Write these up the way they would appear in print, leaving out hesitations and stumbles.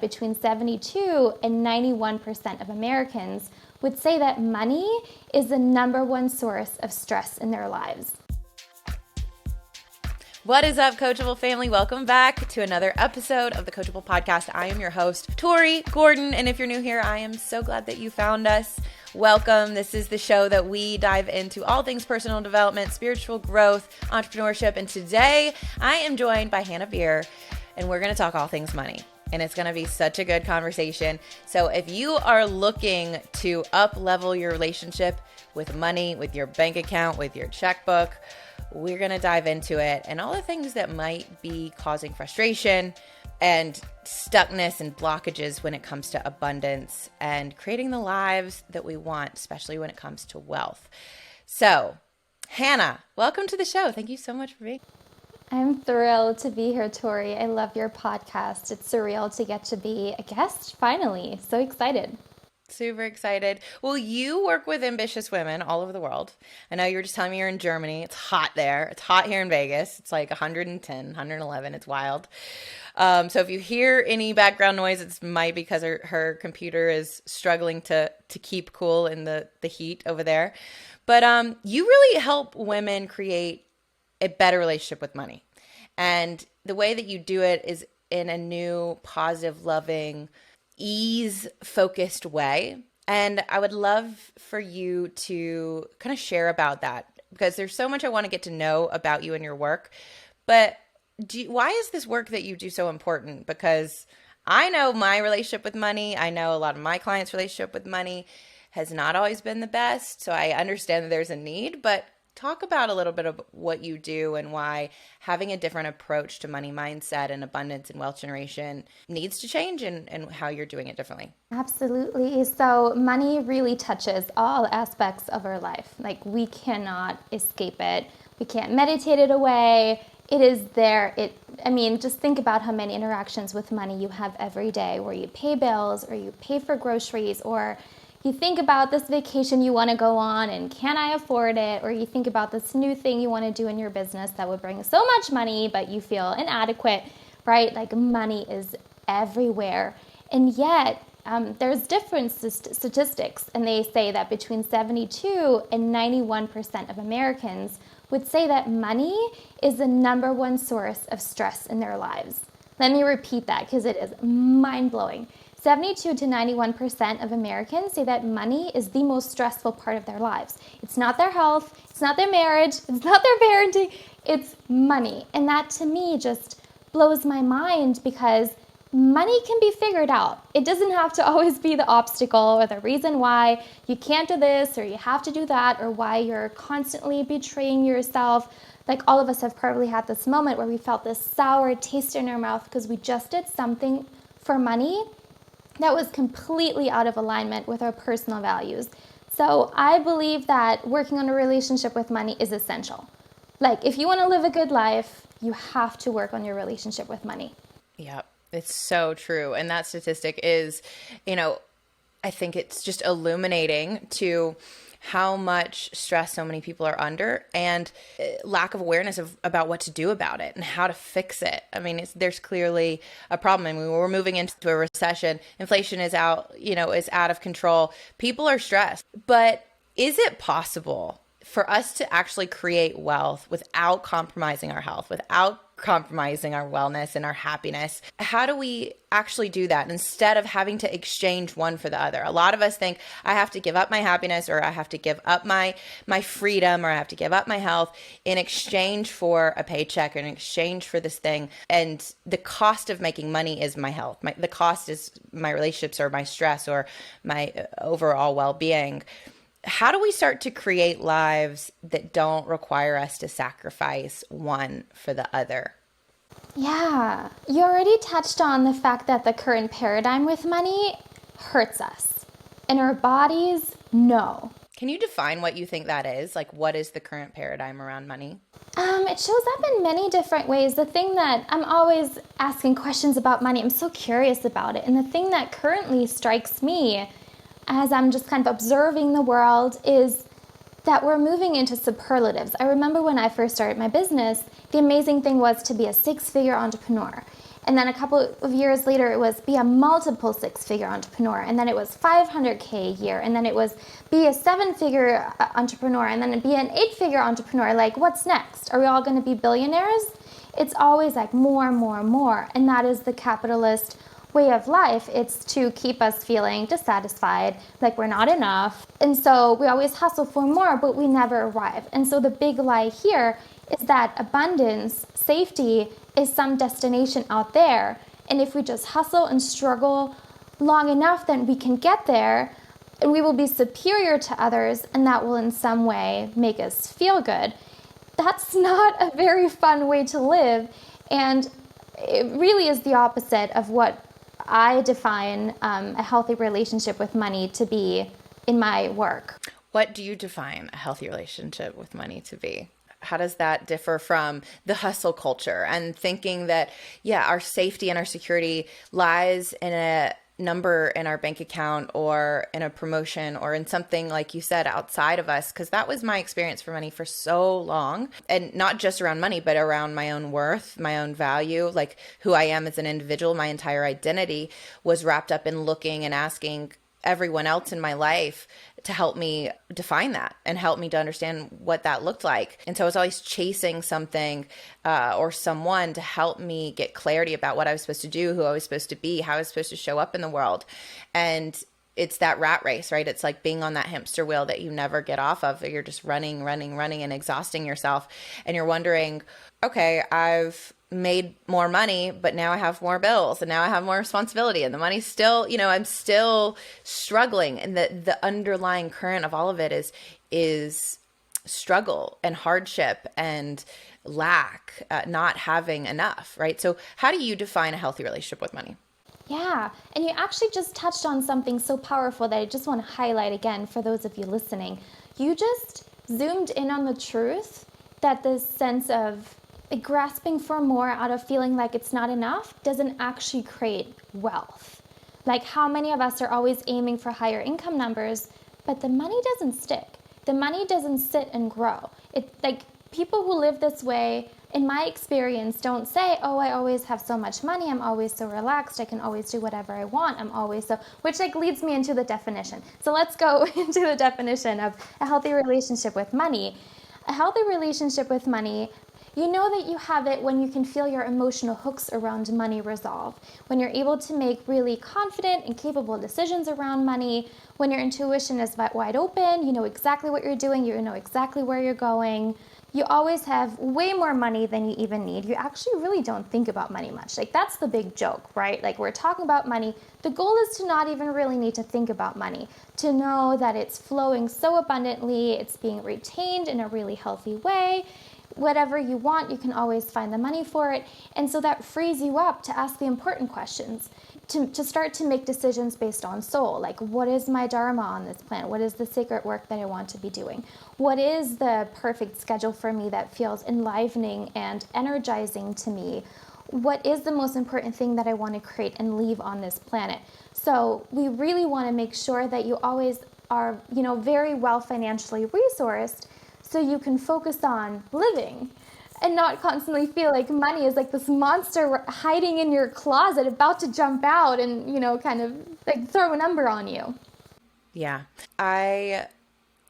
Between 72 and 91% of Americans would say that money is the number one source of stress in their lives. What is up, Coachable family? Welcome back to another episode of the Coachable podcast. I am your host, Tori Gordon, and if you're new here, I am so glad that you found us. Welcome. This is the show that we dive into all things personal development, spiritual growth, entrepreneurship, and today I am joined by Hanna Bier, and we're going to talk all things money. And it's going to be such a good conversation. So if you are looking to up-level your relationship with money, with your bank account, with your checkbook, we're going to dive into it and all the things that might be causing frustration and stuckness and blockages when it comes to abundance and creating the lives that we want, especially when it comes to wealth. So, Hanna, welcome to the show. Thank you so much for being here. I'm thrilled to be here, Tori. I love your podcast. It's surreal to get to be a guest finally. So excited. Super excited. Well, you work with ambitious women all over the world. I know you were just telling me you're in Germany. It's hot there. It's hot here in Vegas. It's like 110, 111. It's wild. So if you hear any background noise, it might be because her computer is struggling to keep cool in the heat over there. But you really help women create a better relationship with money. And the way that you do it is in a new, positive, loving, ease-focused way. And I would love for you to kind of share about that because there's so much I want to get to know about you and your work. But why is this work that you do so important? Because I know my relationship with money, I know a lot of my clients' relationship with money has not always been the best. So I understand that there's a need, but talk about a little bit of what you do and why having a different approach to money mindset and abundance and wealth generation needs to change and how you're doing it differently. Absolutely. So money really touches all aspects of our life. Like we cannot escape it. We can't meditate it away. It is there. Just think about how many interactions with money you have every day where you pay bills or you pay for groceries or you think about this vacation you want to go on and can I afford it? Or you think about this new thing you want to do in your business that would bring so much money, but you feel inadequate, right? Like money is everywhere. And yet there's different statistics. And they say that between 72 and 91% of Americans would say that money is the number one source of stress in their lives. Let me repeat that because it is mind-blowing. 72 to 91% of Americans say that money is the most stressful part of their lives. It's not their health, it's not their marriage, it's not their parenting, it's money. And that to me just blows my mind because money can be figured out. It doesn't have to always be the obstacle or the reason why you can't do this or you have to do that or why you're constantly betraying yourself. Like all of us have probably had this moment where we felt this sour taste in our mouth because we just did something for money that was completely out of alignment with our personal values. So I believe that working on a relationship with money is essential. Like if you want to live a good life, you have to work on your relationship with money. Yep, it's so true. And that statistic is, I think it's just illuminating to how much stress so many people are under and lack of awareness about what to do about it and how to fix it. I mean, there's clearly a problem. I mean, we're moving into a recession. Inflation is out of control. People are stressed. But is it possible for us to actually create wealth without compromising our health, without compromising our wellness and our happiness? How do we actually do that instead of having to exchange one for the other? A lot of us think I have to give up my happiness or I have to give up my freedom or I have to give up my health in exchange for a paycheck or in exchange for this thing. And the cost of making money is my health. The cost is my relationships or my stress or my overall well-being. How do we start to create lives that don't require us to sacrifice one for the other? Yeah, you already touched on the fact that the current paradigm with money hurts us. And our bodies, no. Can you define what you think that is? Like, what is the current paradigm around money? It shows up in many different ways. The thing that I'm always asking questions about money, I'm so curious about it. And the thing that currently strikes me as I'm just kind of observing the world is that we're moving into superlatives. I remember when I first started my business, the amazing thing was to be a 6-figure entrepreneur. And then a couple of years later, it was be a multiple six-figure entrepreneur. And then it was 500K a year. And then it was be a seven-figure entrepreneur. And then be an eight-figure entrepreneur. Like, what's next? Are we all going to be billionaires? It's always like more, more, more. And that is the capitalist way of life. It's to keep us feeling dissatisfied, like we're not enough. And so we always hustle for more, but we never arrive. And so the big lie here is that abundance, safety, is some destination out there. And if we just hustle and struggle long enough, then we can get there and we will be superior to others, and that will in some way make us feel good. That's not a very fun way to live. And it really is the opposite of what I define a healthy relationship with money to be in my work. What do you define a healthy relationship with money to be? How does that differ from the hustle culture and thinking that, yeah, our safety and our security lies in a number in our bank account or in a promotion or in something, like you said, outside of us? Because that was my experience for money for so long. And not just around money, but around my own worth, my own value, like who I am as an individual. My entire identity was wrapped up in looking and asking everyone else in my life to help me define that and help me to understand what that looked like. And so I was always chasing something or someone to help me get clarity about what I was supposed to do, who I was supposed to be, how I was supposed to show up in the world. And it's that rat race, right? It's like being on that hamster wheel that you never get off of. You're just running and exhausting yourself. And you're wondering, okay, I've made more money, but now I have more bills and now I have more responsibility and the money's still, I'm still struggling. And the underlying current of all of it is struggle and hardship and lack, not having enough, right? So how do you define a healthy relationship with money? Yeah, and you actually just touched on something so powerful that I just want to highlight again for those of you listening. You just zoomed in on the truth that this sense of grasping for more out of feeling like it's not enough doesn't actually create wealth. Like, how many of us are always aiming for higher income numbers, but the money doesn't stick. The money doesn't sit and grow. It's like people who live this way, in my experience, don't say, oh, I always have so much money, I'm always so relaxed, I can always do whatever I want, I'm always so, which like leads me into the definition. So let's go into the definition of a healthy relationship with money. A healthy relationship with money, you know that you have it when you can feel your emotional hooks around money resolve, when you're able to make really confident and capable decisions around money, when your intuition is wide open, you know exactly what you're doing, you know exactly where you're going. You always have way more money than you even need. You actually really don't think about money much. Like, that's the big joke, right? Like, we're talking about money. The goal is to not even really need to think about money, to know that it's flowing so abundantly, it's being retained in a really healthy way. Whatever you want, you can always find the money for it. And so that frees you up to ask the important questions, to start to make decisions based on soul. Like, what is my dharma on this planet? What is the sacred work that I want to be doing? What is the perfect schedule for me that feels enlivening and energizing to me? What is the most important thing that I want to create and leave on this planet? So we really want to make sure that you always are, very well financially resourced, so you can focus on living and not constantly feel like money is like this monster hiding in your closet about to jump out and, kind of like throw a number on you. Yeah. I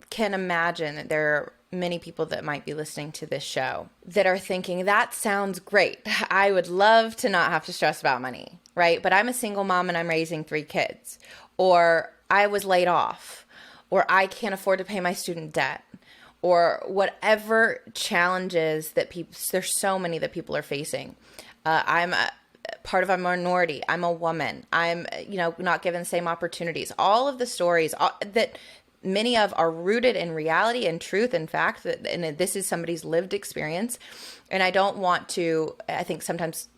can imagine that there are many people that might be listening to this show that are thinking, that sounds great. I would love to not have to stress about money, right? But I'm a single mom and I'm raising 3 kids, or I was laid off, or I can't afford to pay my student debt, or whatever challenges that there's so many that people are facing. I'm a part of a minority. I'm a woman. I'm, not given the same opportunities. All of the stories that many of are rooted in reality and truth and fact, and this is somebody's lived experience. And I don't want to, I think sometimes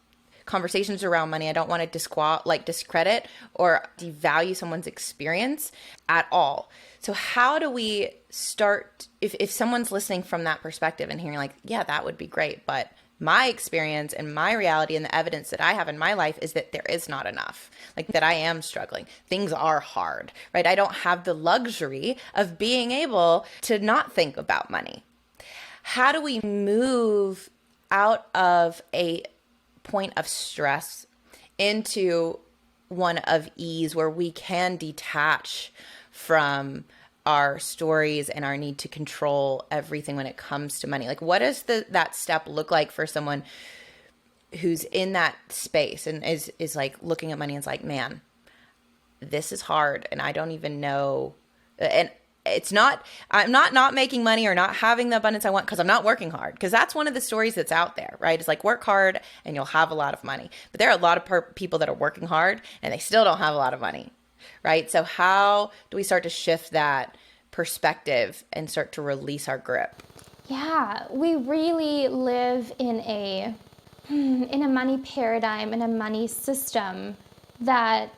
conversations around money, I don't want to discredit or devalue someone's experience at all. So how do we start, if someone's listening from that perspective and hearing like, yeah, that would be great, but my experience and my reality and the evidence that I have in my life is that there is not enough, like that I am struggling. Things are hard, right? I don't have the luxury of being able to not think about money. How do we move out of a point of stress into one of ease where we can detach from our stories and our need to control everything when it comes to money. Like, what does that step look like for someone who's in that space and is like looking at money and is like, man, this is hard and I don't even know. And it's not, I'm not making money or not having the abundance I want because I'm not working hard. Because that's one of the stories that's out there, right? It's like, work hard and you'll have a lot of money. But there are a lot of people that are working hard and they still don't have a lot of money, right? So how do we start to shift that perspective and start to release our grip? Yeah, we really live in a money paradigm, in a money system that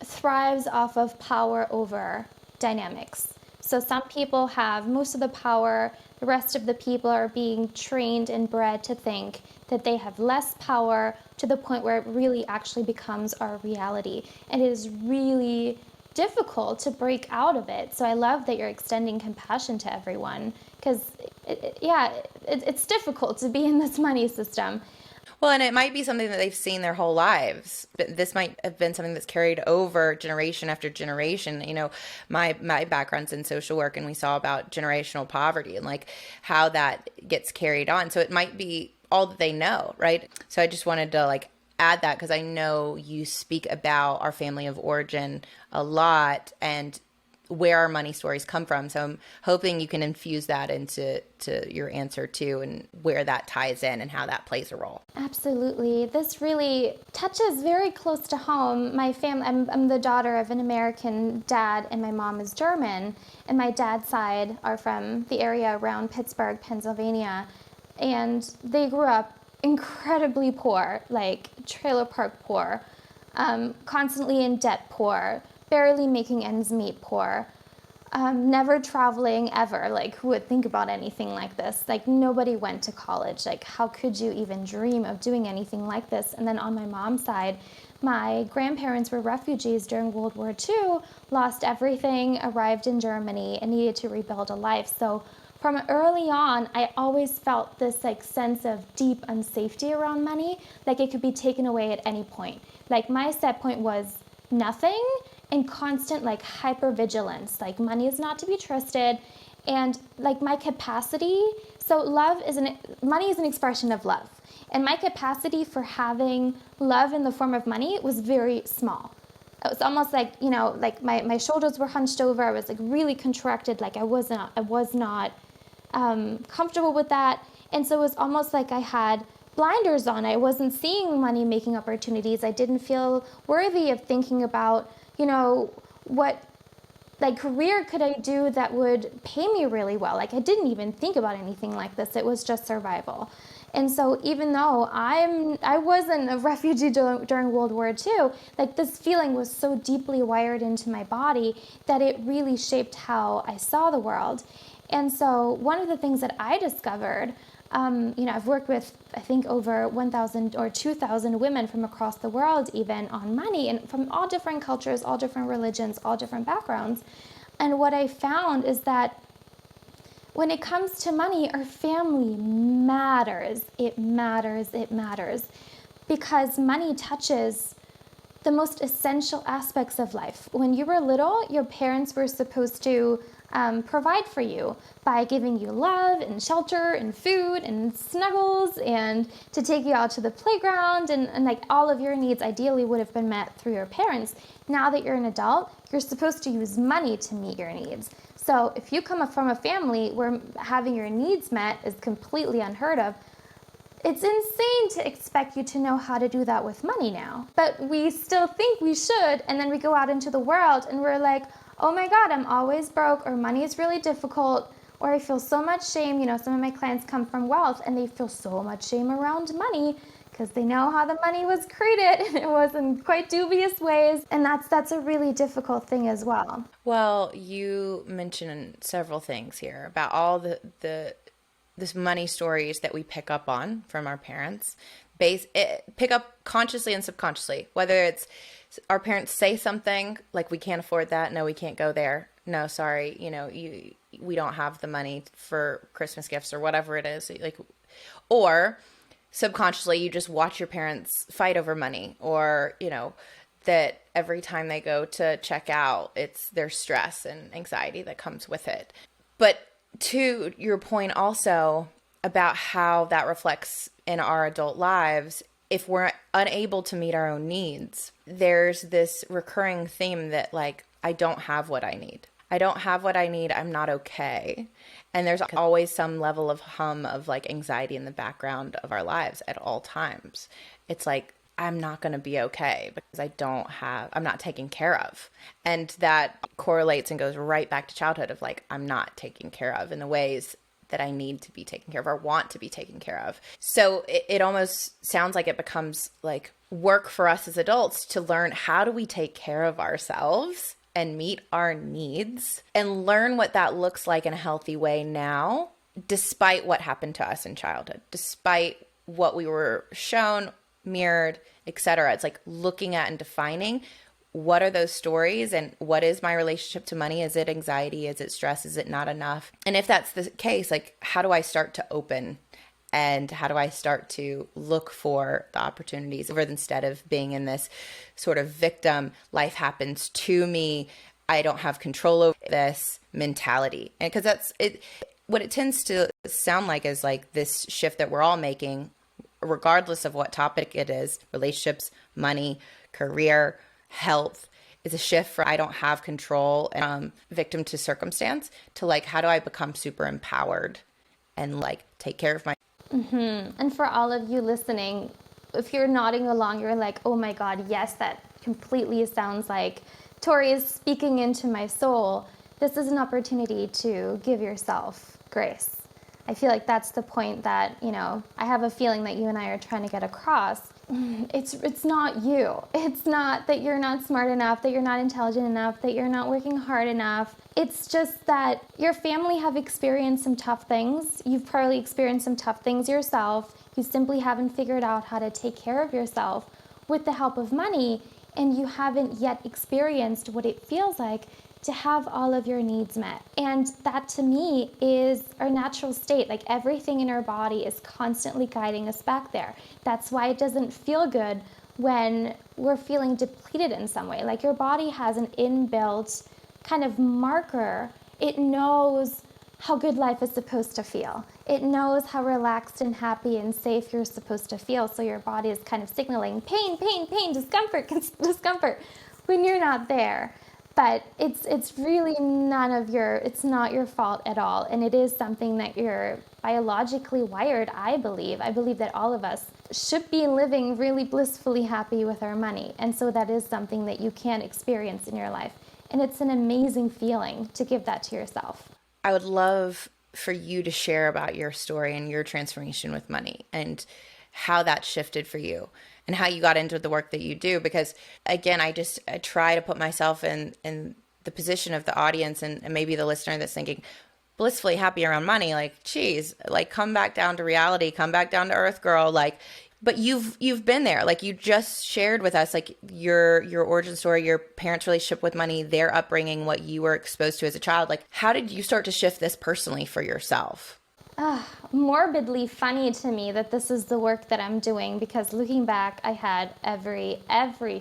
thrives off of power over dynamics. So some people have most of the power, the rest of the people are being trained and bred to think that they have less power, to the point where it really actually becomes our reality. And it is really difficult to break out of it. So I love that you're extending compassion to everyone, because it's difficult to be in this money system. Well, and it might be something that they've seen their whole lives. But this might have been something that's carried over generation after generation. You know, my background's in social work, and we saw about generational poverty and like how that gets carried on. So it might be all that they know, right? So I just wanted to like add that because I know you speak about our family of origin a lot and where our money stories come from. So I'm hoping you can infuse that into your answer too, and where that ties in and how that plays a role. Absolutely. This really touches very close to home. My family, I'm the daughter of an American dad, and my mom is German. And my dad's side are from the area around Pittsburgh, Pennsylvania. And they grew up incredibly poor, like trailer park poor, constantly in debt poor, barely making ends meet poor. Never traveling ever. Like, who would think about anything like this? Like, nobody went to college. Like, how could you even dream of doing anything like this? And then on my mom's side, my grandparents were refugees during World War II, lost everything, arrived in Germany, and needed to rebuild a life. So from early on, I always felt this like sense of deep unsafety around money, like it could be taken away at any point. Like, my set point was nothing, and constant like hypervigilance, like money is not to be trusted. And like my capacity, so money is an expression of love, and my capacity for having love in the form of money was very small. It was almost like, like my shoulders were hunched over. I was like really contracted, like I was not comfortable with that. And so it was almost like I had blinders on. I wasn't seeing money making opportunities. I didn't feel worthy of thinking about, what like career could I do that would pay me really well. Like, I didn't even think about anything like this. It was just survival. And so even though I wasn't a refugee during World War II, like this feeling was so deeply wired into my body that it really shaped how I saw the world. And so one of the things that I discovered, I've worked with, I think, over 1,000 or 2,000 women from across the world, even on money, and from all different cultures, all different religions, all different backgrounds. And what I found is that when it comes to money, our family matters. It matters. It matters. Because money touches the most essential aspects of life. When you were little, your parents were supposed to provide for you by giving you love and shelter and food and snuggles, and to take you out to the playground, and like all of your needs ideally would have been met through your parents. Now that you're an adult, you're supposed to use money to meet your needs. So if you come from a family where having your needs met is completely unheard of, it's insane to expect you to know how to do that with money now. But we still think we should, and then we go out into the world and we're like, oh my God, I'm always broke, or money is really difficult, or I feel so much shame. Some of my clients come from wealth and they feel so much shame around money because they know how the money was created and it was in quite dubious ways. And that's a really difficult thing as well. Well, you mentioned several things here about all this money stories that we pick up on from our parents, pick up consciously and subconsciously, whether it's our parents say something like, we can't afford that. No, we can't go there. No, sorry. We don't have the money for Christmas gifts or whatever it is. Like, or subconsciously you just watch your parents fight over money, or, that every time they go to check out, it's their stress and anxiety that comes with it. But to your point also about how that reflects in our adult lives, if we're unable to meet our own needs, there's this recurring theme that like, I don't have what I need. I don't have what I need. I'm not okay. And there's always some level of hum of like anxiety in the background of our lives at all times. It's like, I'm not going to be okay because I'm not taken care of. And that correlates and goes right back to childhood of like, I'm not taken care of in the ways that I need to be taken care of or want to be taken care of. So it almost sounds like it becomes like work for us as adults to learn, how do we take care of ourselves and meet our needs and learn what that looks like in a healthy way now, despite what happened to us in childhood, despite what we were shown, mirrored, etc. It's like looking at and defining, what are those stories and what is my relationship to money? Is it anxiety? Is it stress? Is it not enough? And if that's the case, like, how do I start to open, and how do I start to look for the opportunities instead of being in this sort of victim, life happens to me, I don't have control over this mentality? And because that's it, what it tends to sound like is like this shift that we're all making, regardless of what topic it is, relationships, money, career, health, is a shift from I don't have control, victim to circumstance, to like, how do I become super empowered and like take care of my. And for all of you listening, if you're nodding along, you're like, oh my God, yes, that completely sounds like Tori is speaking into my soul. This is an opportunity to give yourself grace. I feel like that's the point that, I have a feeling that you and I are trying to get across. It's not you. It's not that you're not smart enough, that you're not intelligent enough, that you're not working hard enough. It's just that your family have experienced some tough things. You've probably experienced some tough things yourself. You simply haven't figured out how to take care of yourself with the help of money, and you haven't yet experienced what it feels like to have all of your needs met. And that to me is our natural state. Like, everything in our body is constantly guiding us back there. That's why it doesn't feel good when we're feeling depleted in some way. Like, your body has an inbuilt kind of marker. It knows how good life is supposed to feel. It knows how relaxed and happy and safe you're supposed to feel. So your body is kind of signaling pain, pain, pain, discomfort, discomfort when you're not there. But it's really it's not your fault at all. And it is something that you're biologically wired, I believe. I believe that all of us should be living really blissfully happy with our money. And so that is something that you can experience in your life. And it's an amazing feeling to give that to yourself. I would love for you to share about your story and your transformation with money and how that shifted for you and how you got into the work that you do. Because again, I try to put myself in the position of the audience and maybe the listener that's thinking, blissfully happy around money, like, geez, like, come back down to reality, come back down to earth, girl. Like, but you've been there. Like, you just shared with us, like, your origin story, your parents' relationship with money, their upbringing, what you were exposed to as a child. Like, how did you start to shift this personally for yourself? Morbidly funny to me that this is the work that I'm doing, because looking back, I had every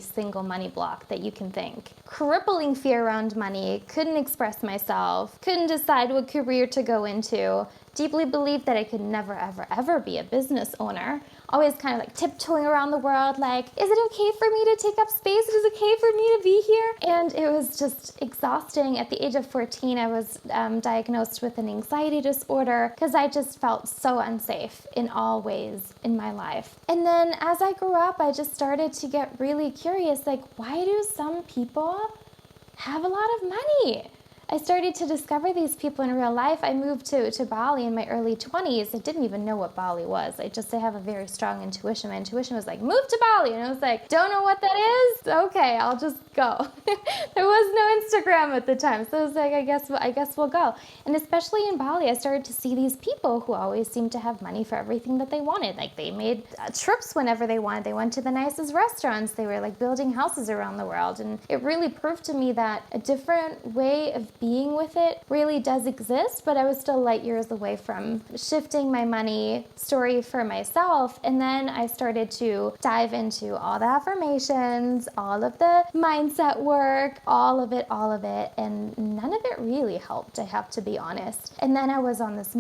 single money block that you can think. Crippling fear around money, couldn't express myself, couldn't decide what career to go into, deeply believed that I could never, ever, ever be a business owner. Always kind of like tiptoeing around the world, like, is it okay for me to take up space? Is it okay for me to be here? And it was just exhausting. At the age of 14, I was diagnosed with an anxiety disorder because I just felt so unsafe in all ways in my life. And then as I grew up, I just started to get really curious, like, why do some people have a lot of money? I started to discover these people in real life. I moved to Bali in my early 20s. I didn't even know what Bali was. I have a very strong intuition. My intuition was like, move to Bali. And I was like, don't know what that is? Okay, I'll just go. There was no Instagram at the time. So I was like, I guess we'll go. And especially in Bali, I started to see these people who always seemed to have money for everything that they wanted. Like, they made trips whenever they wanted. They went to the nicest restaurants. They were like building houses around the world. And it really proved to me that a different way of being with it really does exist, but I was still light years away from shifting my money story for myself. And then I started to dive into all the affirmations, all of the mindset work, all of it, and none of it really helped, I have to be honest. And then I was on this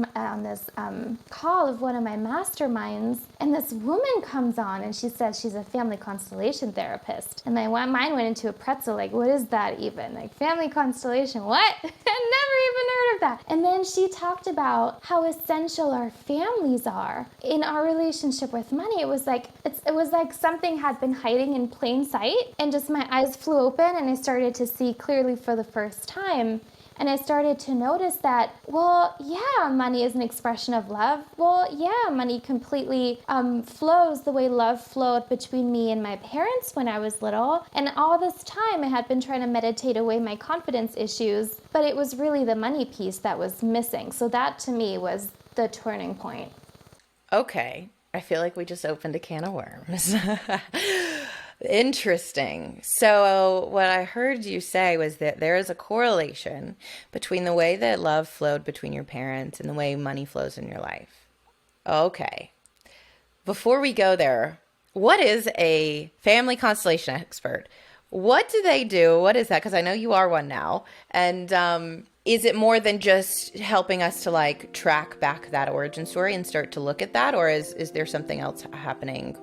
call of one of my masterminds, and this woman comes on and she says she's a family constellation therapist. And my mind went into a pretzel, like, what is that even? Like, family constellation, what? I never even heard of that. And then she talked about how essential our families are in our relationship with money. It was like something had been hiding in plain sight, and just my eyes flew open and I started to see clearly for the first time. And I started to notice that, well, yeah, money is an expression of love. Well, yeah, money completely flows the way love flowed between me and my parents when I was little. And all this time I had been trying to meditate away my confidence issues, but it was really the money piece that was missing. So that to me was the turning point. Okay. I feel like we just opened a can of worms. Interesting. So what I heard you say was that there is a correlation between the way that love flowed between your parents and the way money flows in your life. Okay. Before we go there, what is a family constellation expert? What do they do? What is that? Because I know you are one now. And is it more than just helping us to like track back that origin story and start to look at that? Or is there something else happening?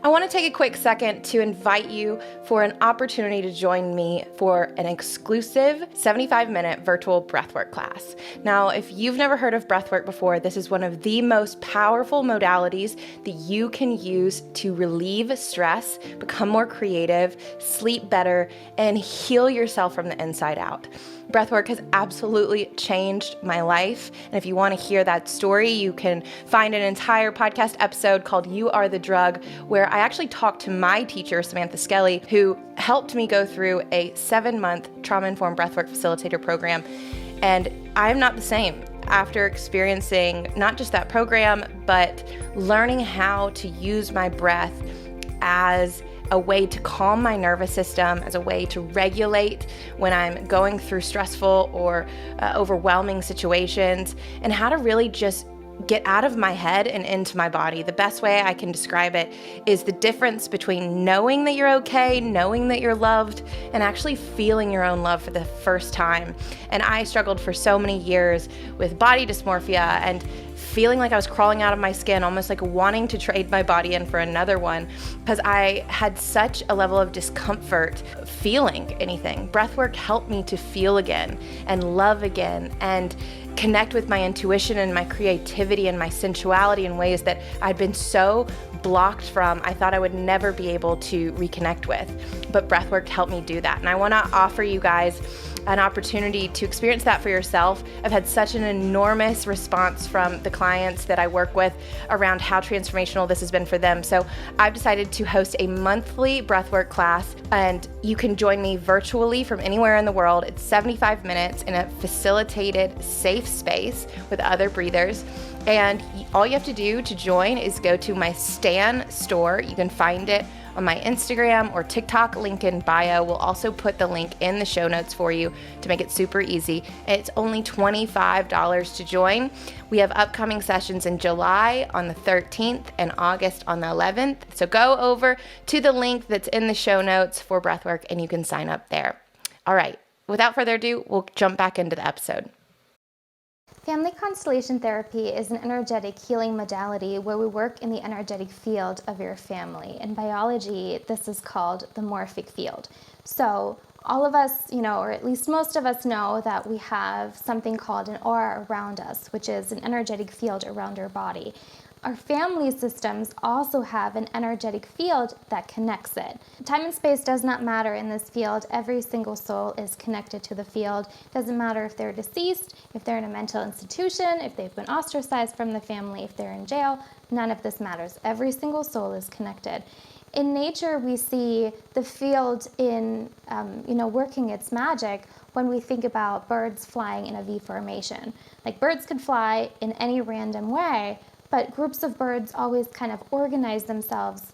I want to take a quick second to invite you for an opportunity to join me for an exclusive 75-minute virtual breathwork class. Now, if you've never heard of breathwork before, this is one of the most powerful modalities that you can use to relieve stress, become more creative, sleep better, and heal yourself from the inside out. Breathwork has absolutely changed my life. And if you want to hear that story, you can find an entire podcast episode called You Are the Drug, where I actually talked to my teacher, Samantha Skelly, who helped me go through a 7-month trauma-informed breathwork facilitator program. And I'm not the same after experiencing not just that program, but learning how to use my breath as a way to calm my nervous system, as a way to regulate when I'm going through stressful or overwhelming situations, and how to really just get out of my head and into my body. The best way I can describe it is the difference between knowing that you're okay, knowing that you're loved, and actually feeling your own love for the first time. And I struggled for so many years with body dysmorphia and feeling like I was crawling out of my skin, almost like wanting to trade my body in for another one, because I had such a level of discomfort feeling anything. Breathwork helped me to feel again and love again and connect with my intuition and my creativity and my sensuality in ways that I'd been so blocked from, I thought I would never be able to reconnect with. But breathwork helped me do that. And I want to offer you guys an opportunity to experience that for yourself. I've had such an enormous response from the clients that I work with around how transformational this has been for them. So I've decided to host a monthly breathwork class, and you can join me virtually from anywhere in the world. It's 75 minutes in a facilitated, safe space with other breathers. And all you have to do to join is go to my Stan store. You can find it on my Instagram or TikTok, link in bio. We'll also put the link in the show notes for you to make it super easy. It's only $25 to join. We have upcoming sessions in July on the 13th and August on the 11th. So go over to the link that's in the show notes for breathwork and you can sign up there. All right, without further ado, we'll jump back into the episode. Family constellation therapy is an energetic healing modality where we work in the energetic field of your family. In biology, this is called the morphic field. So all of us, or at least most of us know that we have something called an aura around us, which is an energetic field around our body. Our family systems also have an energetic field that connects it. Time and space does not matter in this field. Every single soul is connected to the field. Doesn't matter if they're deceased, if they're in a mental institution, if they've been ostracized from the family, if they're in jail, none of this matters. Every single soul is connected. In nature, we see the field in, working its magic when we think about birds flying in a V formation. Like birds could fly in any random way, but groups of birds always kind of organize themselves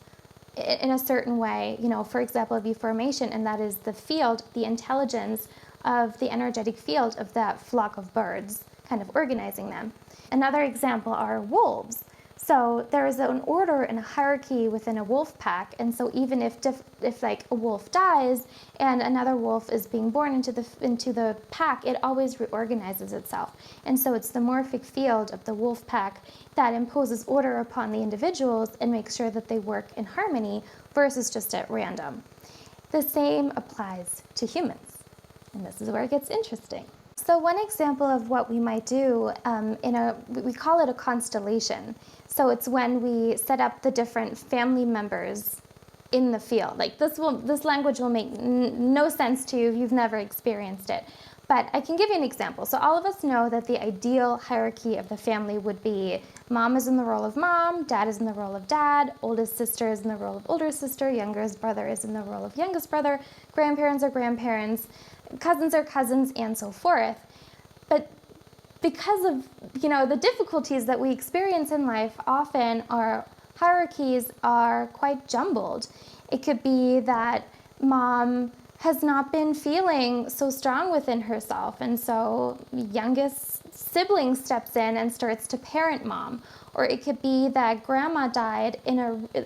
in a certain way, for example, a V formation, and that is the field, the intelligence of the energetic field of that flock of birds, kind of organizing them. Another example are wolves. So there is an order and a hierarchy within a wolf pack, and so even if like a wolf dies and another wolf is being born into the pack, it always reorganizes itself. And so it's the morphic field of the wolf pack that imposes order upon the individuals and makes sure that they work in harmony versus just at random. The same applies to humans, and this is where it gets interesting. So one example of what we might do we call it a constellation. So it's when we set up the different family members in the field. Like this language will make no sense to you if you've never experienced it. But I can give you an example. So all of us know that the ideal hierarchy of the family would be mom is in the role of mom, dad is in the role of dad, oldest sister is in the role of older sister, youngest brother is in the role of youngest brother, grandparents are grandparents, cousins are cousins, and so forth. But because of the difficulties that we experience in life, often our hierarchies are quite jumbled. It could be that mom has not been feeling so strong within herself, and so youngest sibling steps in and starts to parent mom. Or it could be that grandma died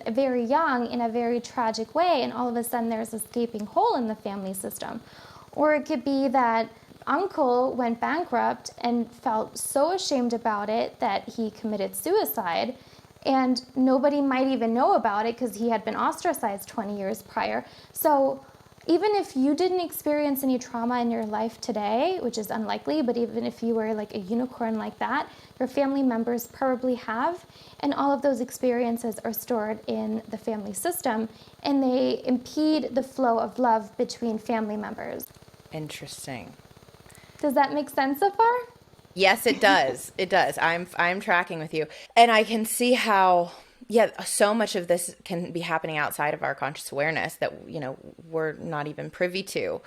very young in a very tragic way, and all of a sudden there's a gaping hole in the family system. Or it could be that uncle went bankrupt and felt so ashamed about it that he committed suicide, and nobody might even know about it because he had been ostracized 20 years prior. So even if you didn't experience any trauma in your life today, which is unlikely, but even if you were like a unicorn like that, your family members probably have, and all of those experiences are stored in the family system, and they impede the flow of love between family members. Interesting. Does that make sense so far? Yes, it does. It does. I'm tracking with you. And I can see how, so much of this can be happening outside of our conscious awareness that, we're not even privy to.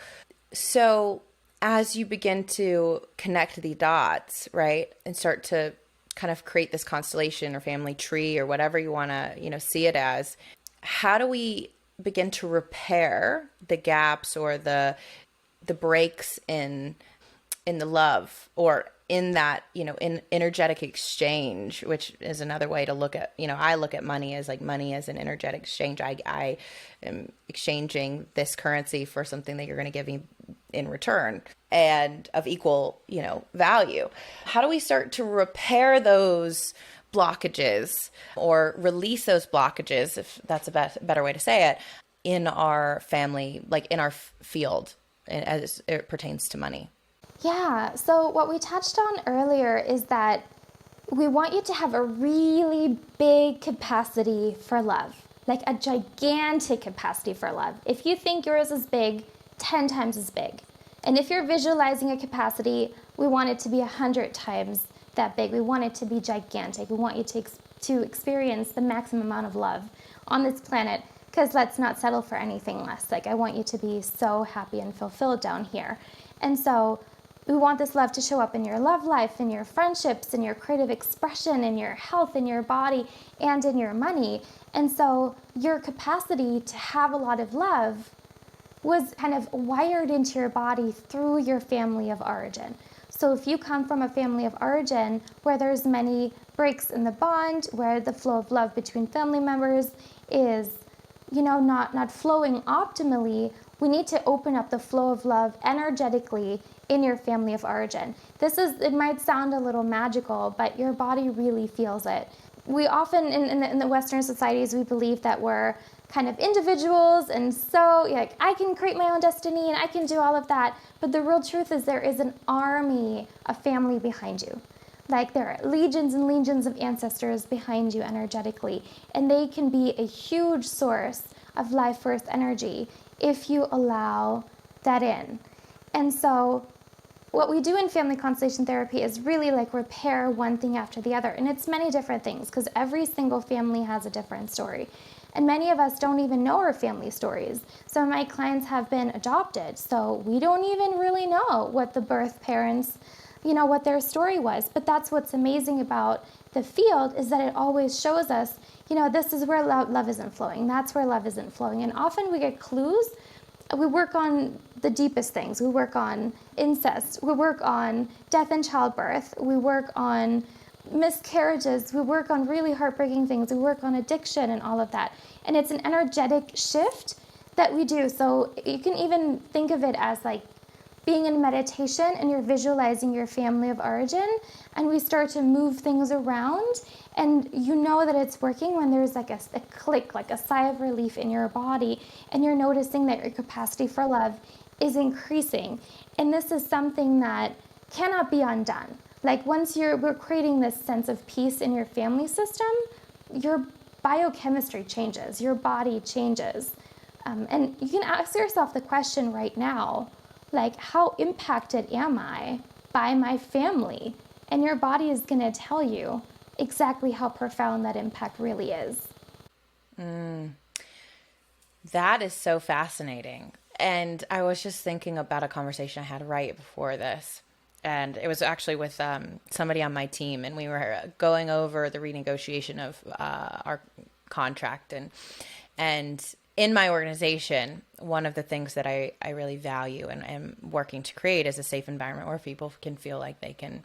So as you begin to connect the dots, right, and start to kind of create this constellation or family tree or whatever you want to, see it as, how do we begin to repair the gaps or the breaks in the love, or in that, in energetic exchange, which is another way to look at, I look at money as an energetic exchange. I am exchanging this currency for something that you're going to give me in return, and of equal, value. How do we start to repair those blockages or release those blockages, if that's a better way to say it, in our family, like in our field, as it pertains to money? Yeah, so what we touched on earlier is that we want you to have a really big capacity for love, like a gigantic capacity for love. If you think yours is big, 10 times as big. And if you're visualizing a capacity, we want it to be 100 times that big. We want it to be gigantic. We want you to experience the maximum amount of love on this planet, because let's not settle for anything less. Like, I want you to be so happy and fulfilled down here. And so we want this love to show up in your love life, in your friendships, in your creative expression, in your health, in your body, and in your money. And so your capacity to have a lot of love was kind of wired into your body through your family of origin. So if you come from a family of origin where there's many breaks in the bond, where the flow of love between family members is, not flowing optimally, we need to open up the flow of love energetically in your family of origin. It might sound a little magical, but your body really feels it. We often, in the Western societies, we believe that we're kind of individuals, and so I can create my own destiny and I can do all of that. But the real truth is there is an army of family behind you. Like, there are legions and legions of ancestors behind you energetically, and they can be a huge source of life force energy if you allow that in. And so what we do in family constellation therapy is really like repair one thing after the other. And it's many different things, because every single family has a different story. And many of us don't even know our family stories. Some of my clients have been adopted, so we don't even really know what the birth parents, what their story was. But that's what's amazing about the field, is that it always shows us, this is where love isn't flowing. That's where love isn't flowing. And often we get clues We work on the deepest things. We work on incest. We work on death and childbirth. We work on miscarriages. We work on really heartbreaking things. We work on addiction and all of that. And it's an energetic shift that we do. So you can even think of it as like being in meditation and you're visualizing your family of origin, and we start to move things around, and you know that it's working when there's like a click, like a sigh of relief in your body, and you're noticing that your capacity for love is increasing. And this is something that cannot be undone. Like once we're creating this sense of peace in your family system, your biochemistry changes, your body changes. And you can ask yourself the question right now, like, how impacted am I by my family? And your body is going to tell you exactly how profound that impact really is. That is so fascinating. And I was just thinking about a conversation I had right before this. And it was actually with somebody on my team, and we were going over the renegotiation of our contract. And in my organization, one of the things that I really value and am working to create is a safe environment where people can feel like they can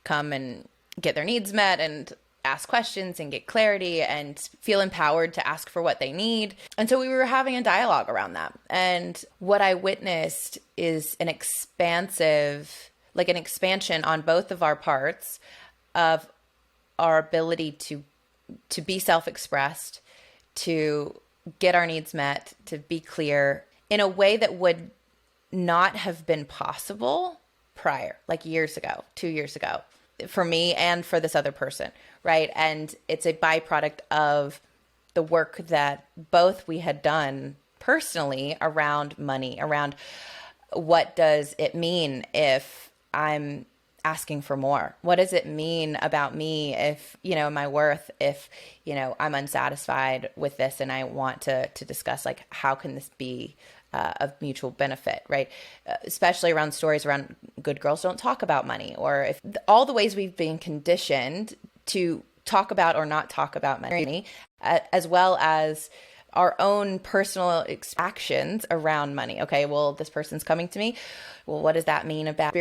come and get their needs met and ask questions and get clarity and feel empowered to ask for what they need. And so we were having a dialogue around that. And what I witnessed is an expansion on both of our parts of our ability to be self-expressed, to get our needs met, to be clear in a way that would not have been possible prior, like years ago, 2 years ago, for me and for this other person, right? And it's a byproduct of the work that both we had done personally around money, around what does it mean if I'm asking for more? What does it mean about me if, my worth, if, I'm unsatisfied with this and I want to discuss, like, how can this be of mutual benefit, right? Especially around stories around good girls don't talk about money, or if all the ways we've been conditioned to talk about or not talk about money, as well as our own personal actions around money. Okay, well, this person's coming to me. Well, what does that mean about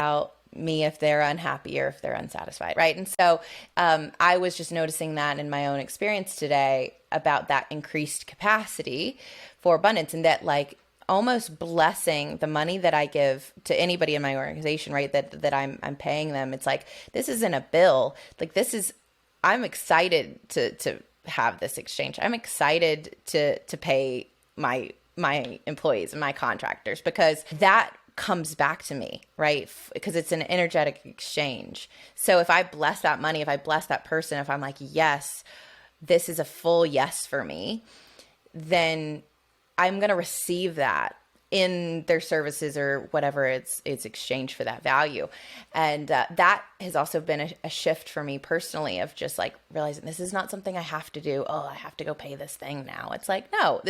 me if they're unhappy or if they're unsatisfied, right? And so I was just noticing that in my own experience today about that increased capacity for abundance, and that, like, almost blessing the money that I give to anybody in my organization, right? That I'm paying them. It's like, this isn't a bill. Like, I'm excited to have this exchange. I'm excited to pay my employees and my contractors, because that comes back to me, right? Because it's an energetic exchange. So if I bless that money, if I bless that person, if I'm like, yes, this is a full yes for me, then I'm going to receive that in their services or whatever it's exchanged for that value. And that has also been a shift for me personally, of just like realizing this is not something I have to do. Oh, I have to go pay this thing now. It's like, no,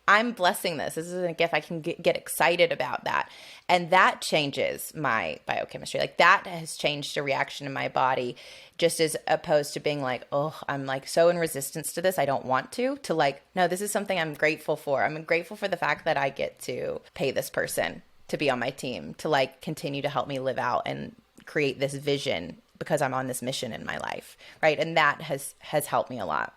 I'm blessing this. This is a gift. I can get excited about that. And that changes my biochemistry. Like, that has changed a reaction in my body, just as opposed to being like, oh, I'm like so in resistance to this, I don't want to like, no, this is something I'm grateful for. I'm grateful for the fact that I get to pay this person to be on my team, to like continue to help me live out and create this vision, because I'm on this mission in my life, right? And that has helped me a lot.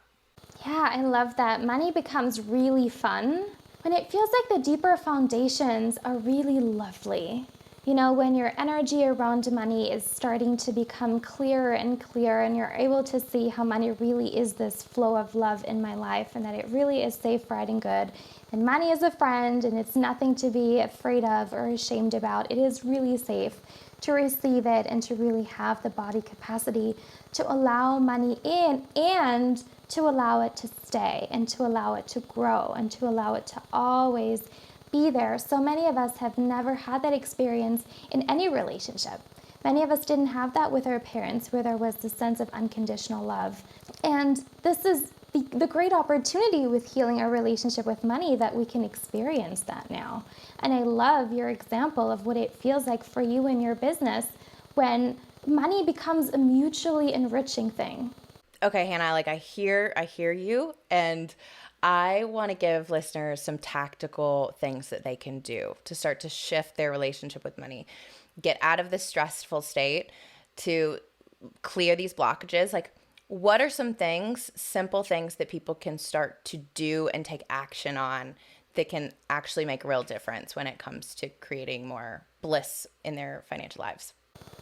Yeah, I love that. Money becomes really fun when it feels like the deeper foundations are really lovely. When your energy around money is starting to become clearer and clearer, and you're able to see how money really is this flow of love in my life, and that it really is safe, right, and good. And money is a friend, and it's nothing to be afraid of or ashamed about. It is really safe to receive it and to really have the body capacity to allow money in, and to allow it to stay, and to allow it to grow, and to allow it to always be there. So many of us have never had that experience in any relationship. Many of us didn't have that with our parents, where there was this sense of unconditional love. And this is the great opportunity with healing our relationship with money, that we can experience that now. And I love your example of what it feels like for you in your business when money becomes a mutually enriching thing. Okay, Hannah, like I hear you, and I want to give listeners some tactical things that they can do to start to shift their relationship with money, get out of this stressful state, to clear these blockages. Like, what are some things, simple things that people can start to do and take action on that can actually make a real difference when it comes to creating more bliss in their financial lives?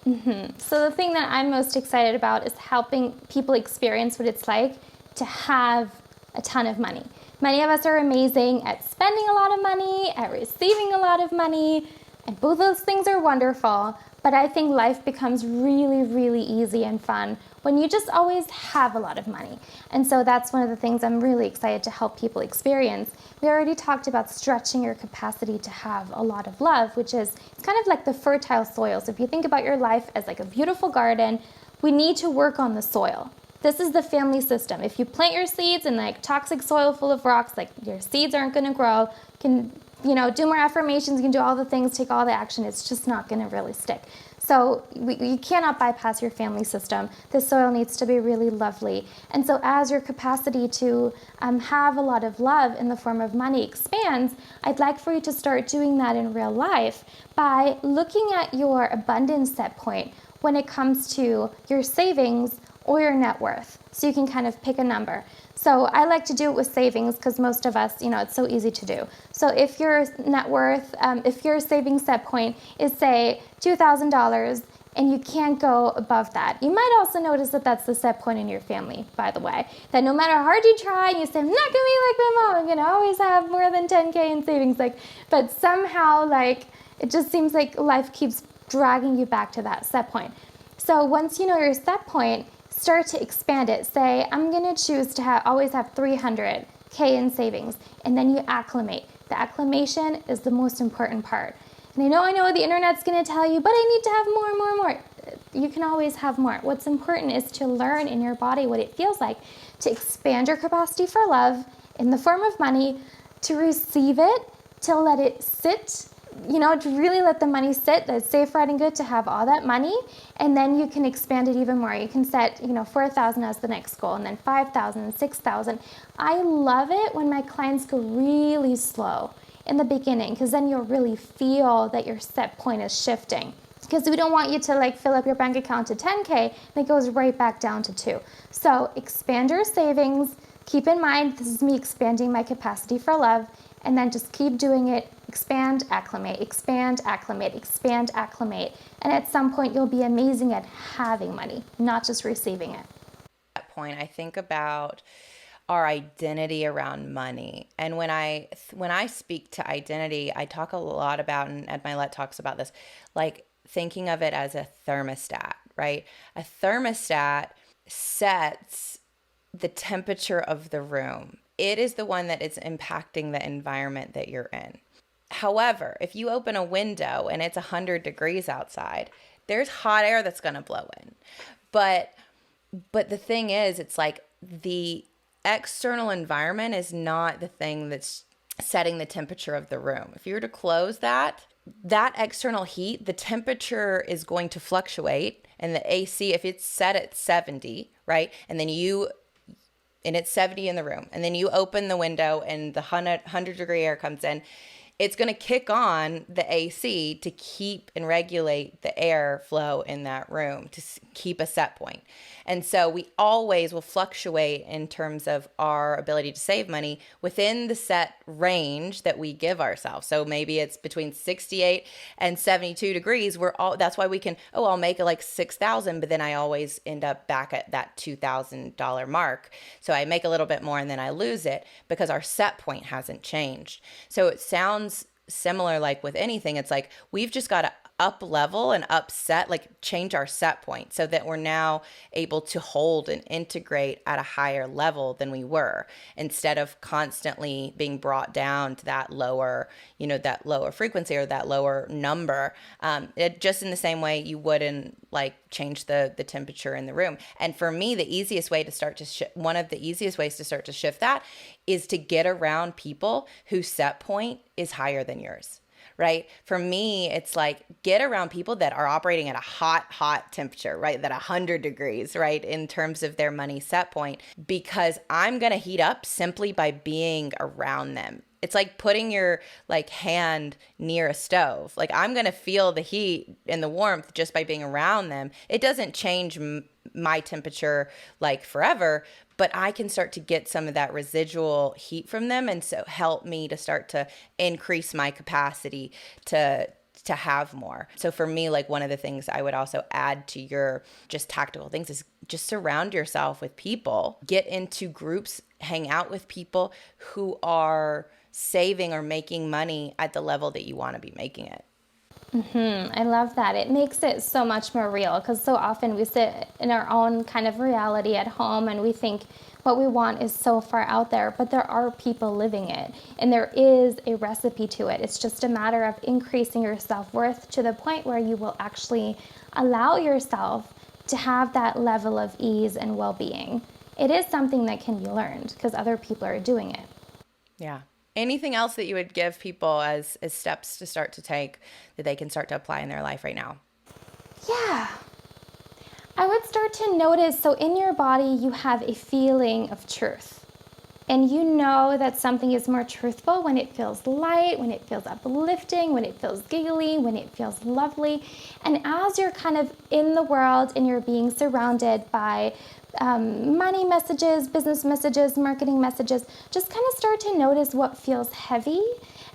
So the thing that I'm most excited about is helping people experience what it's like to have a ton of money. Many of us are amazing at spending a lot of money, at receiving a lot of money, and both those things are wonderful. But I think life becomes really, really easy and fun when you just always have a lot of money. And so that's one of the things I'm really excited to help people experience. We already talked about stretching your capacity to have a lot of love, which is, it's kind of like the fertile soil. So if you think about your life as like a beautiful garden, we need to work on the soil. This is the family system. If you plant your seeds in like toxic soil full of rocks, like your seeds aren't going to grow. You can, do more affirmations, you can do all the things, take all the action. It's just not going to really stick. So you cannot bypass your family system. The soil needs to be really lovely. And so as your capacity to have a lot of love in the form of money expands, I'd like for you to start doing that in real life by looking at your abundance set point when it comes to your savings or your net worth. So you can kind of pick a number. So I like to do it with savings because most of us, it's so easy to do. So if your net worth, if your savings set point is say $2,000 and you can't go above that. You might also notice that that's the set point in your family, by the way. That no matter how hard you try, you say, I'm not gonna be like my mom, I'm gonna always have more than 10K in savings. But somehow it just seems like life keeps dragging you back to that set point. So once you know your set point, start to expand it. Say, I'm going to choose to always have 300K in savings, and then you acclimate. The acclimation is the most important part. And I know the internet's going to tell you, but I need to have more. You can always have more. What's important is to learn in your body what it feels like to expand your capacity for love in the form of money, to receive it, to let it sit, to really let the money sit. That's safe, right, and good to have all that money, and then you can expand it even more. You can set, 4,000 as the next goal, and then 5,000, 6,000. I love it when my clients go really slow in the beginning, because then you'll really feel that your set point is shifting. Because we don't want you to fill up your bank account to 10K, and it goes right back down to 2. So expand your savings. Keep in mind, this is me expanding my capacity for love, and then just keep doing it. Expand, acclimate, expand, acclimate, expand, acclimate. And at some point, you'll be amazing at having money, not just receiving it. At that point, I think about our identity around money. And when I speak to identity, I talk a lot about, and Ed Milet talks about this, thinking of it as a thermostat, right? A thermostat sets the temperature of the room. It is the one that is impacting the environment that you're in. However, if you open a window and it's 100 degrees outside, there's hot air that's going to blow in. But the thing is, it's the external environment is not the thing that's setting the temperature of the room. If you were to close that external heat, the temperature is going to fluctuate. And the AC, if it's set at 70, right? And it's 70 in the room, and then you open the window and the 100-degree air comes in, it's going to kick on the AC to keep and regulate the air flow in that room to keep a set point. And so we always will fluctuate in terms of our ability to save money within the set range that we give ourselves. So maybe it's between 68 and 72 degrees. That's why we can, I'll make it 6,000, but then I always end up back at that $2,000 mark. So I make a little bit more and then I lose it because our set point hasn't changed. So it sounds similar with anything. It's we've just got to up level and upset, change our set point so that we're now able to hold and integrate at a higher level than we were, instead of constantly being brought down to that lower, that lower frequency or that lower number. Just in the same way you wouldn't change the temperature in the room. And for me, the easiest way to start to one of the easiest ways to start to shift that is to get around people whose set point is higher than yours. right? For me, it's like get around people that are operating at a hot temperature, right? That 100 degrees, right? In terms of their money set point, because I'm going to heat up simply by being around them. It's like putting your like hand near a stove. Like I'm going to feel the heat and the warmth just by being around them. It doesn't change my temperature like forever, but I can start to get some of that residual heat from them, and so help me to start to increase my capacity to have more. So for me, like one of the things I would also add to your just tactical things is just surround yourself with people. Get into groups, hang out with people who are saving or making money at the level that you want to be making it. I love that. It makes it so much more real, because so often we sit in our own kind of reality at home and we think what we want is so far out there, but there are people living it and there is a recipe to it. It's just a matter of increasing your self-worth to the point where you will actually allow yourself to have that level of ease and well-being. It is something that can be learned because other people are doing it. Yeah. Anything else that you would give people as steps to start to take that they can start to apply in their life right now? Yeah. I would start to notice, so in your body, you have a feeling of truth. And you know that something is more truthful when it feels light, when it feels uplifting, when it feels giggly, when it feels lovely. And as you're kind of in the world and you're being surrounded by money messages, business messages, marketing messages, just kind of start to notice what feels heavy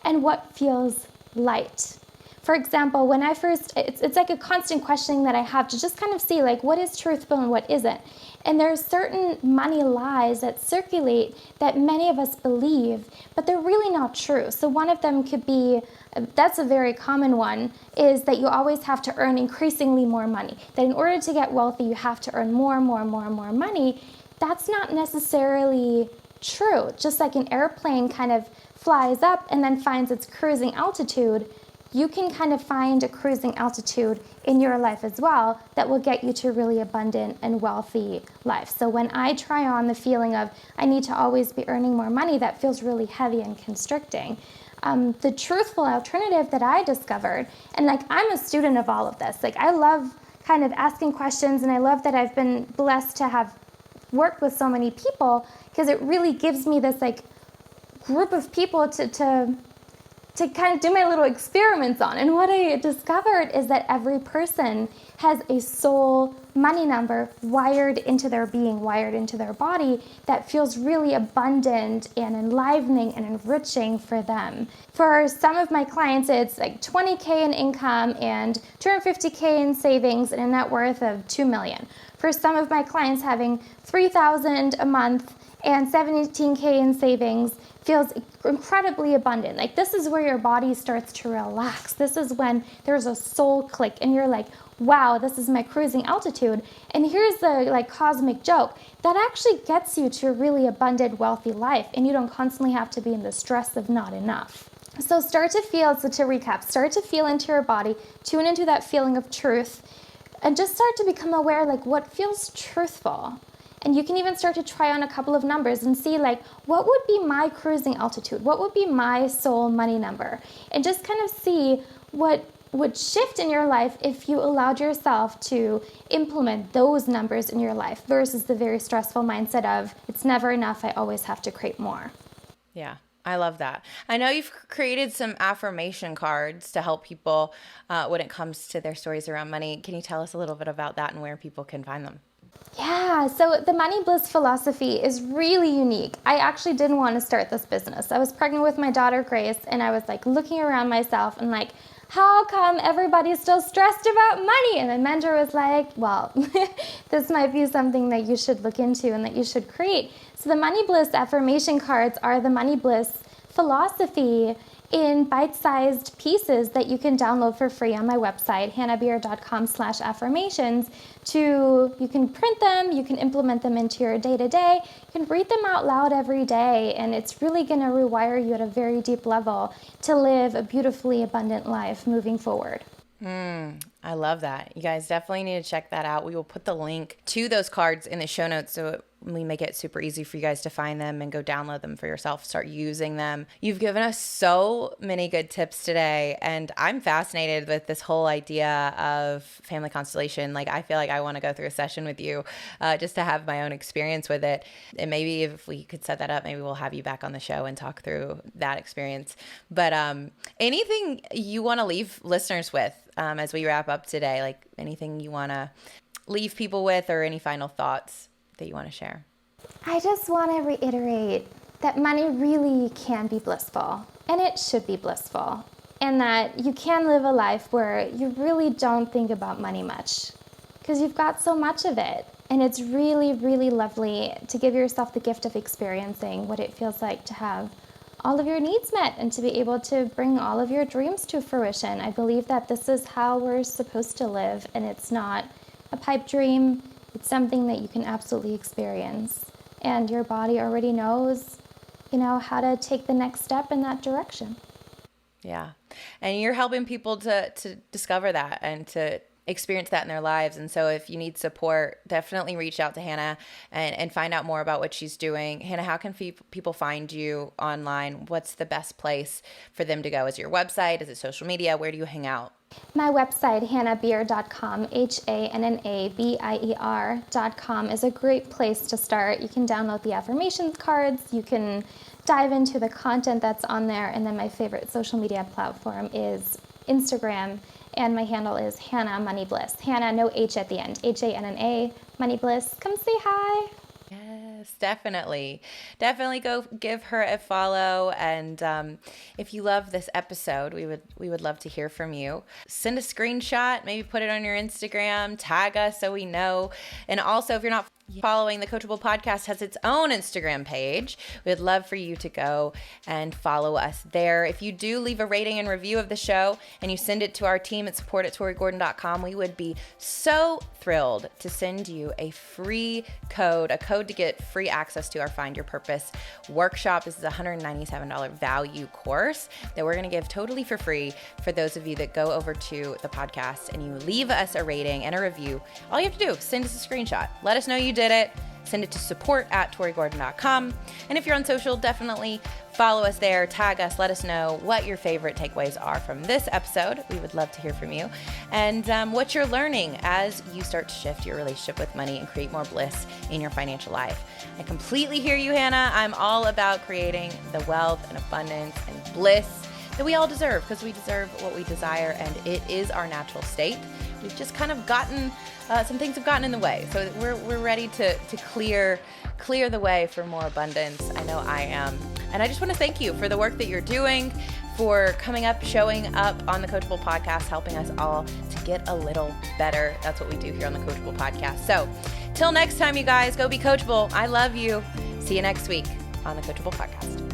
and what feels light. For example, when I first, it's like a constant questioning that I have to just kind of see like what is truthful and what isn't. And there are certain money lies that circulate that many of us believe, but they're really not true. So one of them could be, that's a very common one, is that you always have to earn increasingly more money. That in order to get wealthy, you have to earn more money. That's not necessarily true. Just like an airplane kind of flies up and then finds its cruising altitude, you can kind of find a cruising altitude in your life as well that will get you to a really abundant and wealthy life. So when I try on the feeling of I need to always be earning more money, that feels really heavy and constricting. The truthful alternative that I discovered, and like I'm a student of all of this, like I love kind of asking questions, and I love that I've been blessed to have worked with so many people, because it really gives me this like group of people to kind of do my little experiments on. And what I discovered is that every person has a soul money number wired into their being, wired into their body, that feels really abundant and enlivening and enriching for them. For some of my clients, it's like 20K in income and 250K in savings and a net worth of 2 million. For some of my clients, having 3,000 a month and 17K in savings feels incredibly abundant. Like this is where your body starts to relax. This is when there's a soul click and you're like, wow, this is my cruising altitude. And here's the like cosmic joke. That actually gets you to a really abundant, wealthy life, and you don't constantly have to be in the stress of not enough. So start to feel, so to recap, start to feel into your body, tune into that feeling of truth, and just start to become aware like what feels truthful. And you can even start to try on a couple of numbers and see like, what would be my cruising altitude? What would be my soul money number? And just kind of see what would shift in your life if you allowed yourself to implement those numbers in your life versus the very stressful mindset of it's never enough, I always have to create more. Yeah. I love that. I know you've created some affirmation cards to help people when it comes to their stories around money. Can you tell us a little bit about that and where people can find them? Yeah, so the money bliss philosophy is really unique. I actually didn't want to start this business. I was pregnant with my daughter Grace, and I was like looking around myself and like, how come everybody's still stressed about money? And my mentor was like, well, this might be something that you should look into and that you should create. So the money bliss affirmation cards are the money bliss philosophy in bite-sized pieces that you can download for free on my website, hannabier.com/affirmations. You can print them, you can implement them into your day-to-day, you can read them out loud every day, and it's really going to rewire you at a very deep level to live a beautifully abundant life moving forward. I love that. You guys definitely need to check that out. We will put the link to those cards in the show notes so it We make it super easy for you guys to find them and go download them for yourself, start using them. You've given us so many good tips today, and I'm fascinated with this whole idea of family constellation. Like, I feel like I want to go through a session with you just to have my own experience with it. And maybe if we could set that up, maybe we'll have you back on the show and talk through that experience. But anything you want to leave listeners with as we wrap up today, like anything you want to leave people with, or any final thoughts that you want to share? I just want to reiterate that money really can be blissful, and it should be blissful, and that you can live a life where you really don't think about money much because you've got so much of it. And it's really, really lovely to give yourself the gift of experiencing what it feels like to have all of your needs met and to be able to bring all of your dreams to fruition. I believe that this is how we're supposed to live, and it's not a pipe dream. It's something that you can absolutely experience, and your body already knows, how to take the next step in that direction. Yeah. And you're helping people to discover that and to experience that in their lives. And so if you need support, definitely reach out to Hanna and find out more about what she's doing. Hanna, how can people find you online? What's the best place for them to go? Is it your website? Is it social media? Where do you hang out? My website, hannabier.com, HANNABIER.com, is a great place to start. You can download the affirmations cards. You can dive into the content that's on there. And then my favorite social media platform is Instagram, and my handle is Hanna Money Bliss. Hanna, no H at the end. HANNA Money Bliss. Come say hi. Yes, definitely. Definitely go give her a follow. And if you love this episode, we would love to hear from you. Send a screenshot, maybe put it on your Instagram, tag us so we know. And also, if you're not following, the Coachable podcast has its own Instagram page. We'd love for you to go and follow us there. If you do leave a rating and review of the show and you send it to our team at support@torigordon.com, we would be so thrilled to send you a free code, a code to get free access to our Find Your Purpose workshop. This is a $197 value course that we're going to give totally for free for those of you that go over to the podcast and you leave us a rating and a review. All you have to do is send us a screenshot. Let us know you did it. Send it to support@torigordon.com. And if you're on social, definitely follow us there, tag us, let us know what your favorite takeaways are from this episode. We would love to hear from you. And what you're learning as you start to shift your relationship with money and create more bliss in your financial life. I completely hear you, Hanna. I'm all about creating the wealth and abundance and bliss that we all deserve, because we deserve what we desire, and it is our natural state. We've just kind of gotten, some things have gotten in the way. So we're ready to clear the way for more abundance. I know I am. And I just want to thank you for the work that you're doing, for coming up, showing up on the Coachable podcast, helping us all to get a little better. That's what we do here on the Coachable podcast. So till next time, you guys, go be coachable. I love you. See you next week on the Coachable podcast.